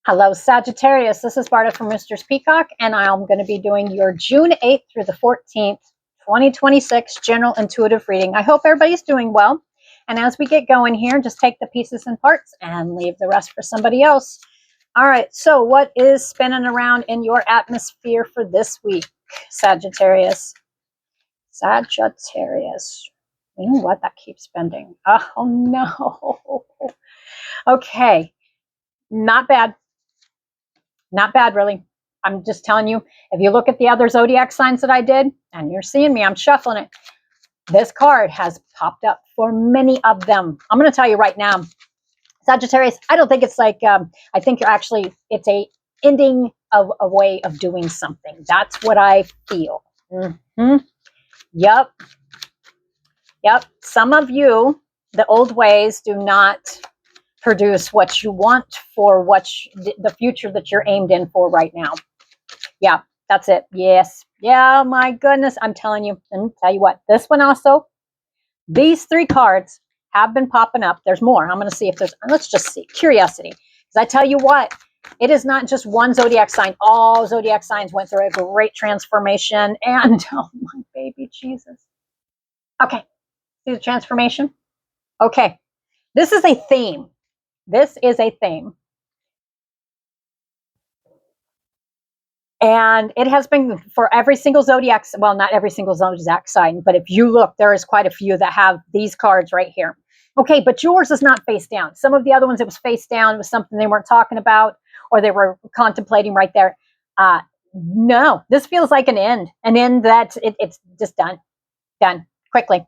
Hello, Sagittarius. This is Barta from Roosters, Peacock, and I'm going to be doing your June 8th through the 14th, 2026 general intuitive reading. I hope everybody's doing well. And as we get going here, just take the pieces and parts and leave the rest for somebody else. All right, so what is spinning around in your atmosphere for this week, Sagittarius? Sagittarius. You know what? That keeps spending. Oh, no. Okay. Not bad. Not bad, really. I'm just telling you, if you look at the other zodiac signs that I did, and you're seeing me, I'm shuffling it. This card has popped up for many of them. I'm going to tell you right now, Sagittarius, I don't think it's like, I think you're actually, it's a ending of a way of doing something. That's what I feel. Yep. Some of you, the old ways do not produce what you want for the future that you're aimed in for right now. Yeah, that's it. Yes. Yeah, my goodness. I'm telling you. Let me tell you what. This one also, these three cards have been popping up. There's more. I'm going to see if there's, let's just see. Curiosity. Because I tell you what, it is not just one zodiac sign. All zodiac signs went through a great transformation. And, oh my baby Jesus. Okay. See the transformation? Okay. This is a theme. This is a theme. And it has been for every single zodiac, well, not every single zodiac sign, but if you look, there is quite a few that have these cards right here. Okay, but yours is not face down. Some of the other ones, it was face down. It was something they weren't talking about or they were contemplating right there. No, this feels like an end that it's just done quickly.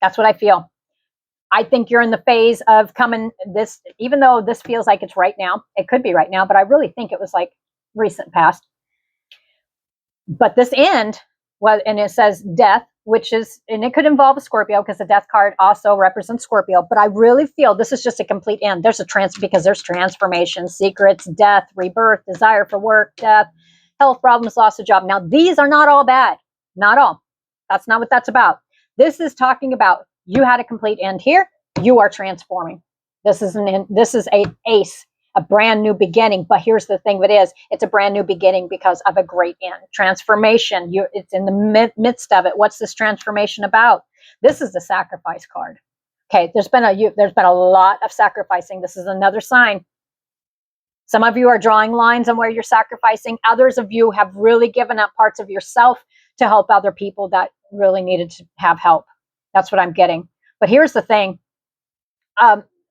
That's what I feel. I think you're in the phase of coming this, even though this feels like it's right now, it could be right now, but I really think it was like recent past. But this end, well, and it says death, which is, and it could involve a Scorpio because the death card also represents Scorpio. But I really feel this is just a complete end. There's because there's transformation, secrets, death, rebirth, desire for work, death, health problems, loss of job. Now, these are not all bad. Not all. That's not what that's about. This is talking about you had a complete end here. You are transforming. This is an ace, a brand new beginning. But here's the thing: it's a brand new beginning because of a great end. Transformation. It's in the midst of it. What's this transformation about? This is the sacrifice card. Okay, there's been a lot of sacrificing. This is another sign. Some of you are drawing lines on where you're sacrificing. Others of you have really given up parts of yourself to help other people that really needed to have help. That's what I'm getting. But here's the thing.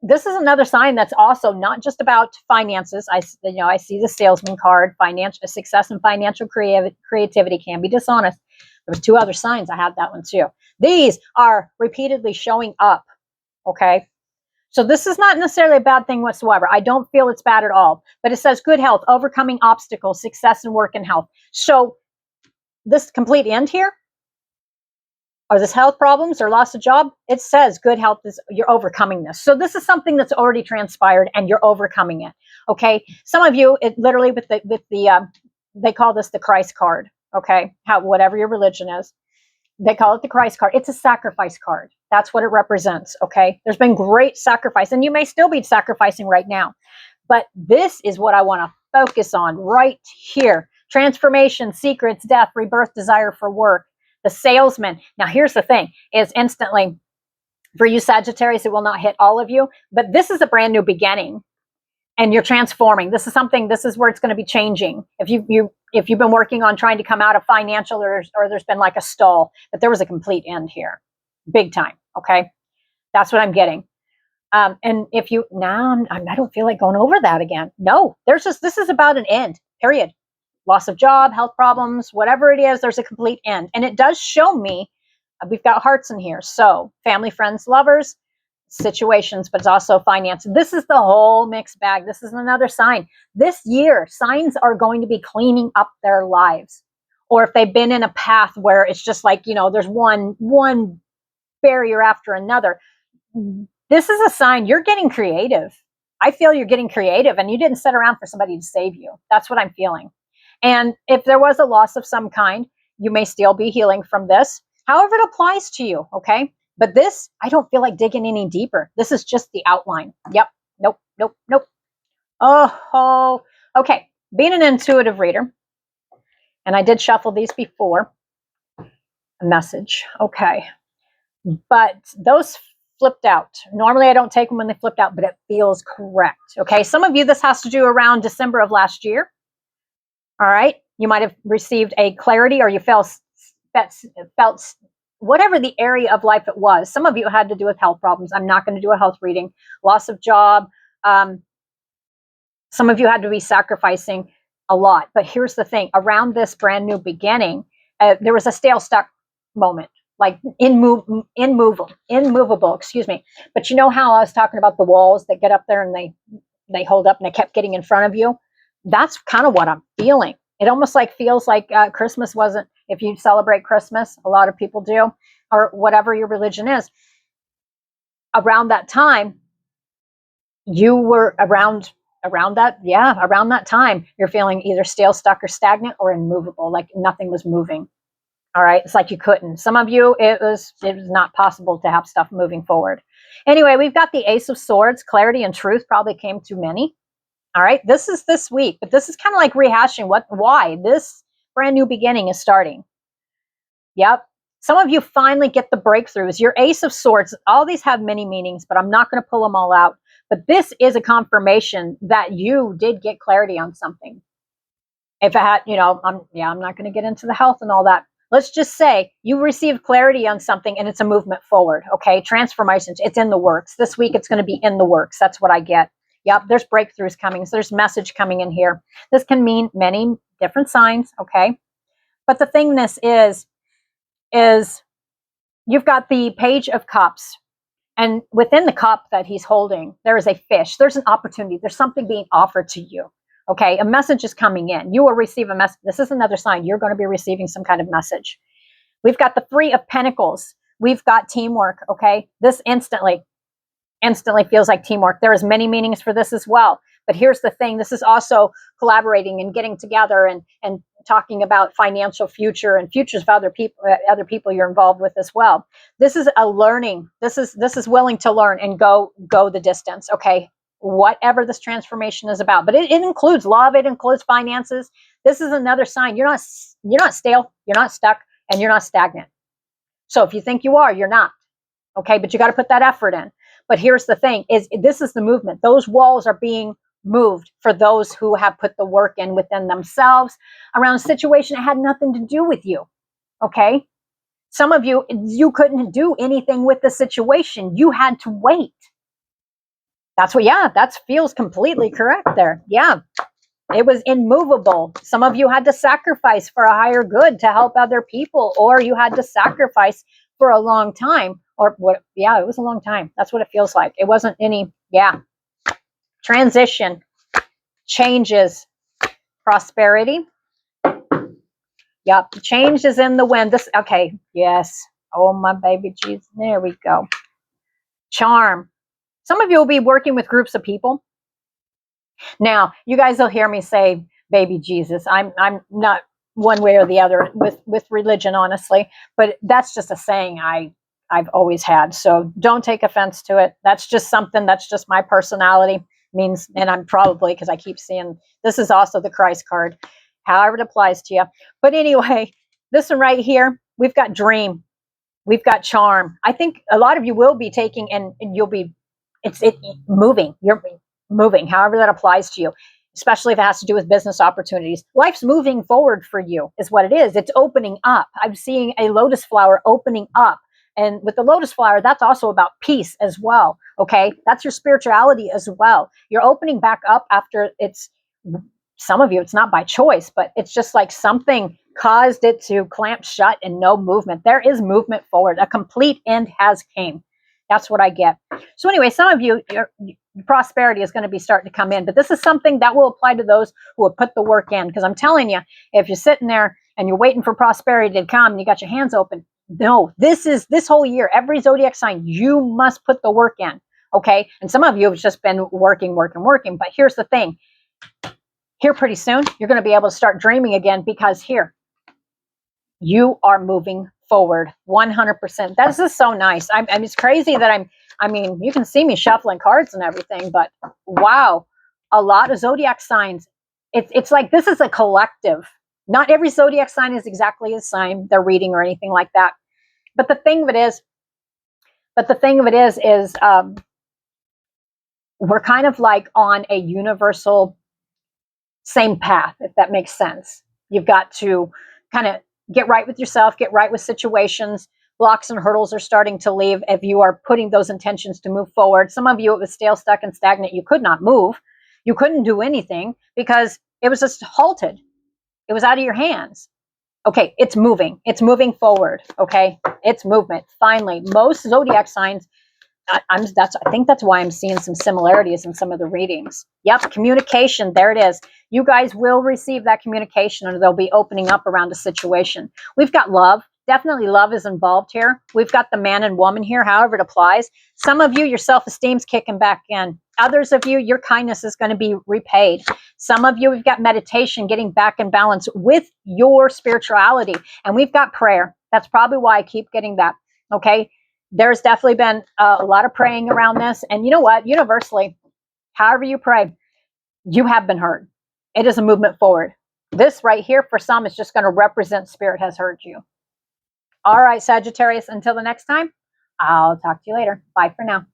This is another sign that's also not just about finances. I see the salesman card. Financial success and financial creativity can be dishonest. There was two other signs. I had that one too. These are repeatedly showing up. Okay. So this is not necessarily a bad thing whatsoever. I don't feel it's bad at all. But it says good health, overcoming obstacles, success in work and health. So this complete end here, or this health problems or loss of job, it says good health is you're overcoming this. So this is something that's already transpired and you're overcoming it. Okay. Some of you, it literally with the they call this the Christ card. Okay. Whatever your religion is, they call it the Christ card. It's a sacrifice card. That's what it represents. Okay. There's been great sacrifice and you may still be sacrificing right now, but this is what I want to focus on right here. Transformation, secrets, death, rebirth, desire for work. The salesman. Now, here's the thing, is instantly, for you Sagittarius, it will not hit all of you, but this is a brand new beginning and you're transforming. This is where it's going to be changing. If you've been working on trying to come out of financial or there's been like a stall, but there was a complete end here, big time. Okay. That's what I'm getting. And if you, now I don't feel like going over that again. No, this is about an end, period. Loss of job, health problems, whatever it is, there's a complete end. And it does show me, we've got hearts in here. So family, friends, lovers, situations, but it's also finance. This is the whole mixed bag. This is another sign. This year, signs are going to be cleaning up their lives. Or if they've been in a path where it's just like, there's one barrier after another. This is a sign you're getting creative. I feel you're getting creative and you didn't sit around for somebody to save you. That's what I'm feeling. And if there was a loss of some kind, you may still be healing from this. However it applies to you, okay? But this, I don't feel like digging any deeper. This is just the outline. Yep. Nope. Oh, okay. Being an intuitive reader, and I did shuffle these before, a message. Okay. But those flipped out. Normally I don't take them when they flipped out, but it feels correct. Okay. Some of you, this has to do around December of last year. All right. You might have received a clarity, or you felt whatever the area of life it was. Some of you had to do with health problems. I'm not going to do a health reading. Loss of job. Some of you had to be sacrificing a lot. But here's the thing. Around this brand new beginning, there was a stale stuck moment, like immovable, excuse me. But you know how I was talking about the walls that get up there and they hold up and they kept getting in front of you? That's kind of what I'm feeling. It almost like feels like Christmas wasn't, if you celebrate Christmas, a lot of people do, or whatever your religion is. Around that time, you were around that time, you're feeling either stale, stuck, or stagnant, or immovable, like nothing was moving. All right. It's like you couldn't. Some of you, it was not possible to have stuff moving forward. Anyway, we've got the Ace of Swords. Clarity and truth probably came to many. All right. This is this week, but this is kind of like rehashing why this brand new beginning is starting. Yep. Some of you finally get the breakthroughs. Your Ace of Swords, all these have many meanings, but I'm not going to pull them all out. But this is a confirmation that you did get clarity on something. If it had, I'm not going to get into the health and all that. Let's just say you received clarity on something and it's a movement forward. Okay. Transformations. It's in the works. This week it's going to be in the works. That's what I get. Yep. There's breakthroughs coming. So there's message coming in here. This can mean many different signs. Okay. But the thing this is you've got the Page of Cups. And within the cup that he's holding, there is a fish. There's an opportunity. There's something being offered to you. Okay, a message is coming in. You will receive a message. This is another sign. You're going to be receiving some kind of message. We've got the Three of Pentacles. We've got teamwork. Okay, this instantly feels like teamwork. There is many meanings for this as well. But here's the thing. This is also collaborating and getting together and talking about financial future and futures of other people you're involved with as well. This is a learning. This is willing to learn and go the distance. Okay. Whatever this transformation is about, but it includes love. It includes finances. This is another sign. You're not stale. You're not stuck, and you're not stagnant. So if you think you are, you're not. Okay. But you got to put that effort in. But here's the thing this is the movement. Those walls are being moved for those who have put the work in within themselves around a situation that had nothing to do with you. Okay. Some of you couldn't do anything with the situation. You had to wait. That feels completely correct there. Yeah. It was immovable. Some of you had to sacrifice for a higher good to help other people, or you had to sacrifice for a long time, or what? Yeah, it was a long time. That's what it feels like. It wasn't any, transition, changes, prosperity. Yep. Change is in the wind. Okay. Yes. Oh, my baby Jesus. There we go. Charm. Some of you will be working with groups of people. Now, you guys will hear me say, baby Jesus. I'm not one way or the other with religion, honestly, but that's just a saying I've always had. So don't take offense to it. That's just something, that's just my personality means, and I'm probably, because I keep seeing, this is also the Christ card, however it applies to you. But anyway, this one right here, we've got dream. We've got charm. I think a lot of you will be taking, and you'll be, moving. You're moving, however that applies to you, especially if it has to do with business opportunities. Life's moving forward for you is what it is. It's opening up. I'm seeing a lotus flower opening up. And with the lotus flower, that's also about peace as well. Okay. That's your spirituality as well. You're opening back up after some of you, it's not by choice, but it's just like something caused it to clamp shut and no movement. There is movement forward. A complete end has came. That's what I get. So anyway, some of you, your prosperity is going to be starting to come in, but this is something that will apply to those who have put the work in. Because I'm telling you, if you're sitting there and you're waiting for prosperity to come and you got your hands open, no, this whole year, every zodiac sign, you must put the work in. Okay. And some of you have just been working. But here's the thing. Here pretty soon, you're going to be able to start dreaming again, because here, you are moving forward 100%. This is so nice. I mean, it's crazy that you can see me shuffling cards and everything, but wow. a lot of zodiac signs, it's like this is a collective. Not every zodiac sign is exactly the same, their reading or anything like that. But the thing of it is, we're kind of like on a universal same path, if that makes sense. You've got to kind of get right with yourself, get right with situations. Blocks and hurdles are starting to leave if you are putting those intentions to move forward. Some of you, it was stale, stuck, and stagnant. You could not move. You couldn't do anything because it was just halted. It was out of your hands. Okay, it's moving. It's moving forward. Okay, it's movement. Finally, most zodiac signs. I think that's why I'm seeing some similarities in some of the readings. Yep, communication. There it is. You guys will receive that communication, and they'll be opening up around a situation. We've got love. Definitely love is involved here. We've got the man and woman here, however it applies. Some of you, your self-esteem's kicking back in. Others of you, your kindness is going to be repaid. Some of you, we've got meditation, getting back in balance with your spirituality. And we've got prayer. That's probably why I keep getting that. Okay. There's definitely been a lot of praying around this. And you know what? Universally, however you pray, you have been heard. It is a movement forward. This right here, for some, is just going to represent spirit has heard you. All right, Sagittarius, until the next time, I'll talk to you later. Bye for now.